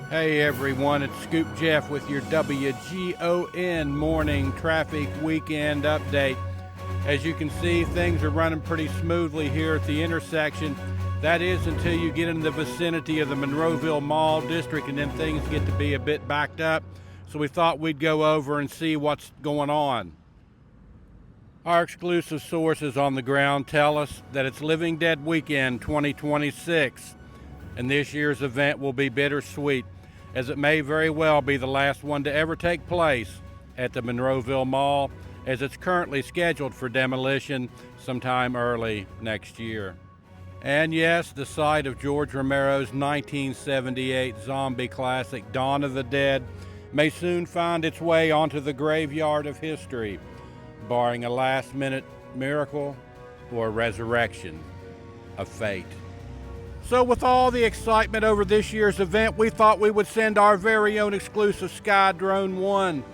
Hey everyone, it's Scoop Jeff with your WGON morning traffic weekend update. As you can see, things are running pretty smoothly here at the intersection. That is until you get in the vicinity of the Monroeville Mall district, and then things get to be a bit backed up. So we thought we'd go over and see what's going on. Our exclusive sources on the ground tell us that it's Living Dead Weekend 2026, and this year's event will be bittersweet, as it may very well be the last one to ever take place at the Monroeville Mall, as it's currently scheduled for demolition sometime early next year. And yes, the site of George Romero's 1978 zombie classic Dawn of the Dead may soon find its way onto the graveyard of history, barring a last-minute miracle or resurrection of fate. So with all the excitement over this year's event, we thought we would send our very own exclusive Sky Drone 1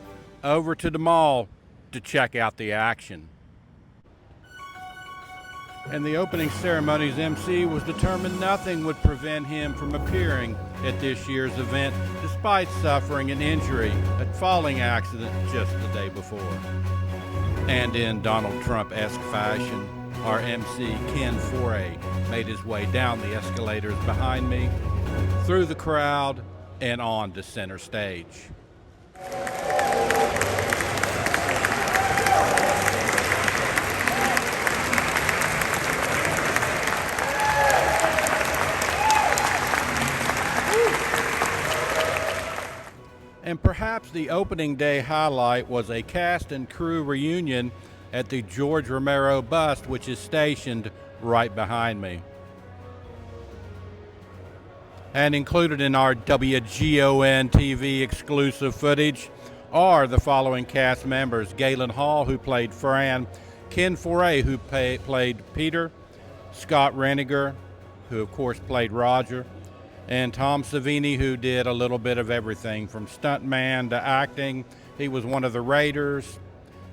over to the mall to check out the action. And the opening ceremony's MC was determined nothing would prevent him from appearing at this year's event, despite suffering an injury, a falling accident just the day before. And in Donald Trump-esque fashion, our MC, Ken Foray, made his way down the escalators behind me, through the crowd, and on to center stage. And perhaps the opening day highlight was a cast and crew reunion at the George Romero bust, which is stationed right behind me. And included in our WGON TV exclusive footage are the following cast members: Galen Hall, who played Fran; Ken Foray, who played Peter; Scott Reniger, who of course played Roger; and Tom Savini, who did a little bit of everything from stuntman to acting. He was one of the Raiders,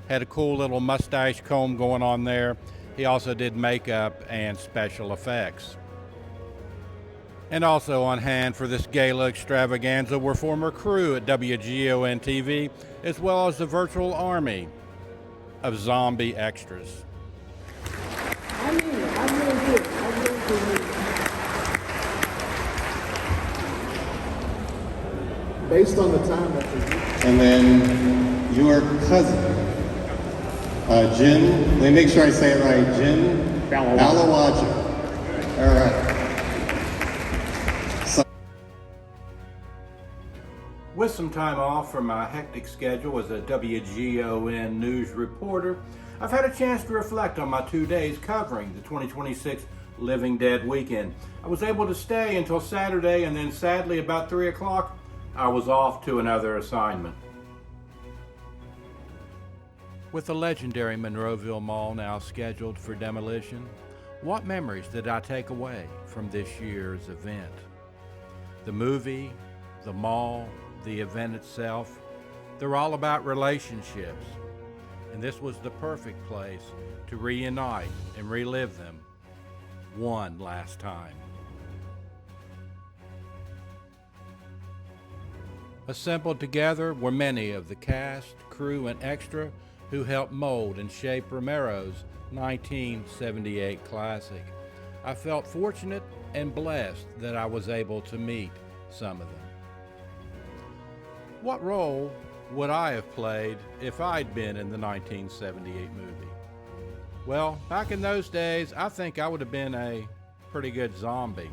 had a cool little mustache comb going on there. He also did makeup and special effects. And also on hand for this gala extravaganza were former crew at WGON TV, as well as the virtual army of zombie extras. I really do. Based on the time that they And then your cousin, Jim, let me make sure I say it right, Jim Balawaja. All right. With some time off from my hectic schedule as a WGON news reporter, I've had a chance to reflect on my 2 days covering the 2026 Living Dead weekend. I was able to stay until Saturday, and then sadly about 3 o'clock, I was off to another assignment. With the legendary Monroeville Mall now scheduled for demolition, what memories did I take away from this year's event? The movie, the mall, the event itself, they're all about relationships, and this was the perfect place to reunite and relive them one last time. Assembled together were many of the cast, crew, and extra who helped mold and shape Romero's 1978 classic. I felt fortunate and blessed that I was able to meet some of them. What role would I have played if I'd been in the 1978 movie? Well, back in those days, I think I would have been a pretty good zombie.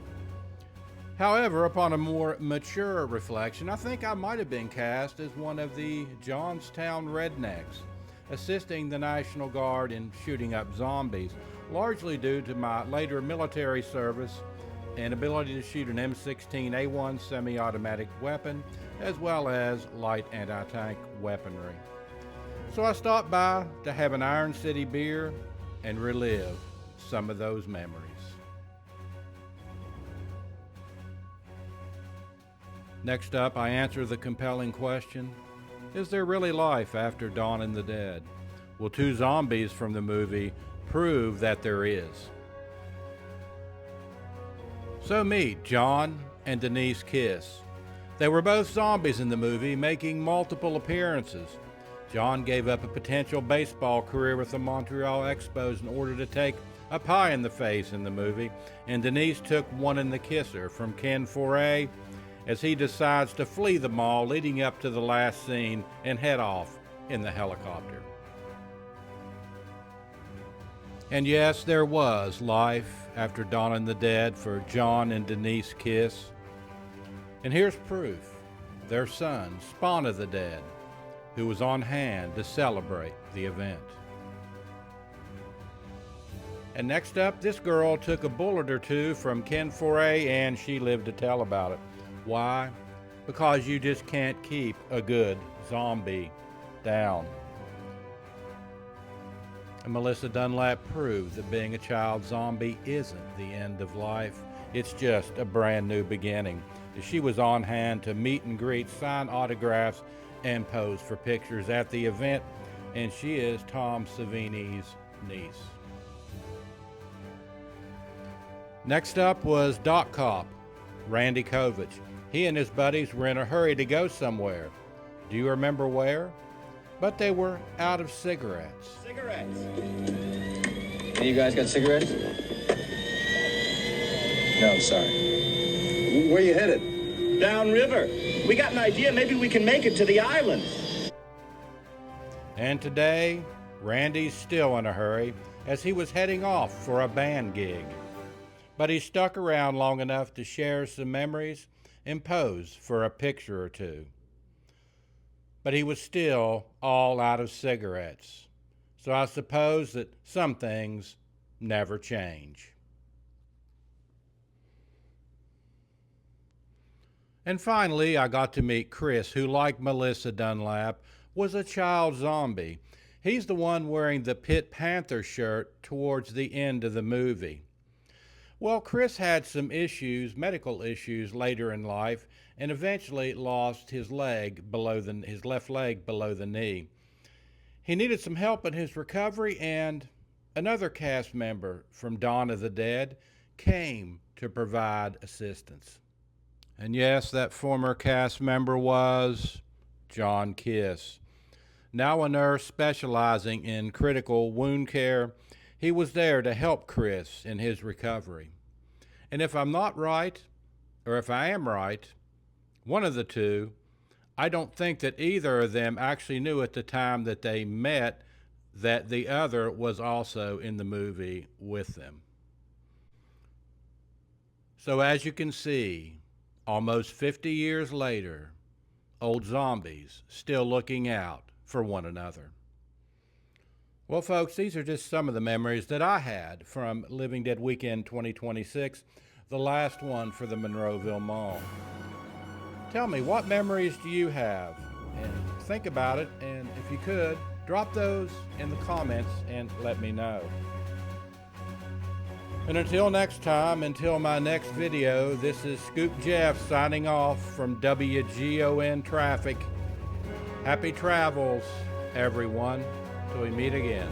However, upon a more mature reflection, I think I might have been cast as one of the Johnstown Rednecks, assisting the National Guard in shooting up zombies, largely due to my later military service and ability to shoot an M16A1 semi-automatic weapon, as well as light anti-tank weaponry. So I stopped by to have an Iron City beer and relive some of those memories. Next up, I answer the compelling question, is there really life after Dawn of the Dead? Will two zombies from the movie prove that there is? So meet John and Denise Kiss, They were both zombies in the movie, making multiple appearances. John gave up a potential baseball career with the Montreal Expos in order to take a pie in the face in the movie, and Denise took one in the kisser from Ken Foree as he decides to flee the mall leading up to the last scene and head off in the helicopter. And yes, there was life after Dawn of the Dead for John and Denise Kiss. And here's proof. Their son, Spawn of the Dead, who was on hand to celebrate the event. And next up, this girl took a bullet or two from Ken Foree and she lived to tell about it. Why? Because you just can't keep a good zombie down. And Melissa Dunlap proved that being a child zombie isn't the end of life. It's just a brand new beginning. She was on hand to meet and greet, sign autographs, and pose for pictures at the event, and she is Tom Savini's niece. Next up was Doc Cop, Randy Kovich. He and his buddies were in a hurry to go somewhere. Do you remember where? But they were out of cigarettes. Cigarettes. Any of you guys got cigarettes? No, I'm sorry. Where you headed? Downriver. We got an idea. Maybe we can make it to the island. And today, Randy's still in a hurry as he was heading off for a band gig. But he stuck around long enough to share some memories and pose for a picture or two. But he was still all out of cigarettes. So I suppose that some things never change. And finally, I got to meet Chris, who, like Melissa Dunlap, was a child zombie. He's the one wearing the Pitt Panther shirt towards the end of the movie. Well, Chris had some issues, medical issues later in life, and eventually lost his his left leg below the knee. He needed some help in his recovery, and another cast member from Dawn of the Dead came to provide assistance. And yes, that former cast member was John Kiss. Now a nurse specializing in critical wound care, he was there to help Chris in his recovery. And if I'm not right, or if I am right, one of the two, I don't think that either of them actually knew at the time that they met that the other was also in the movie with them. So as you can see, almost 50 years later, old zombies still looking out for one another. Well, folks, these are just some of the memories that I had from Living Dead Weekend 2026, the last one for the Monroeville Mall. Tell me, what memories do you have? And think about it, and if you could, drop those in the comments and let me know. And until next time, until my next video, this is Scoop Jeff signing off from WGON Traffic. Happy travels, everyone, till we meet again.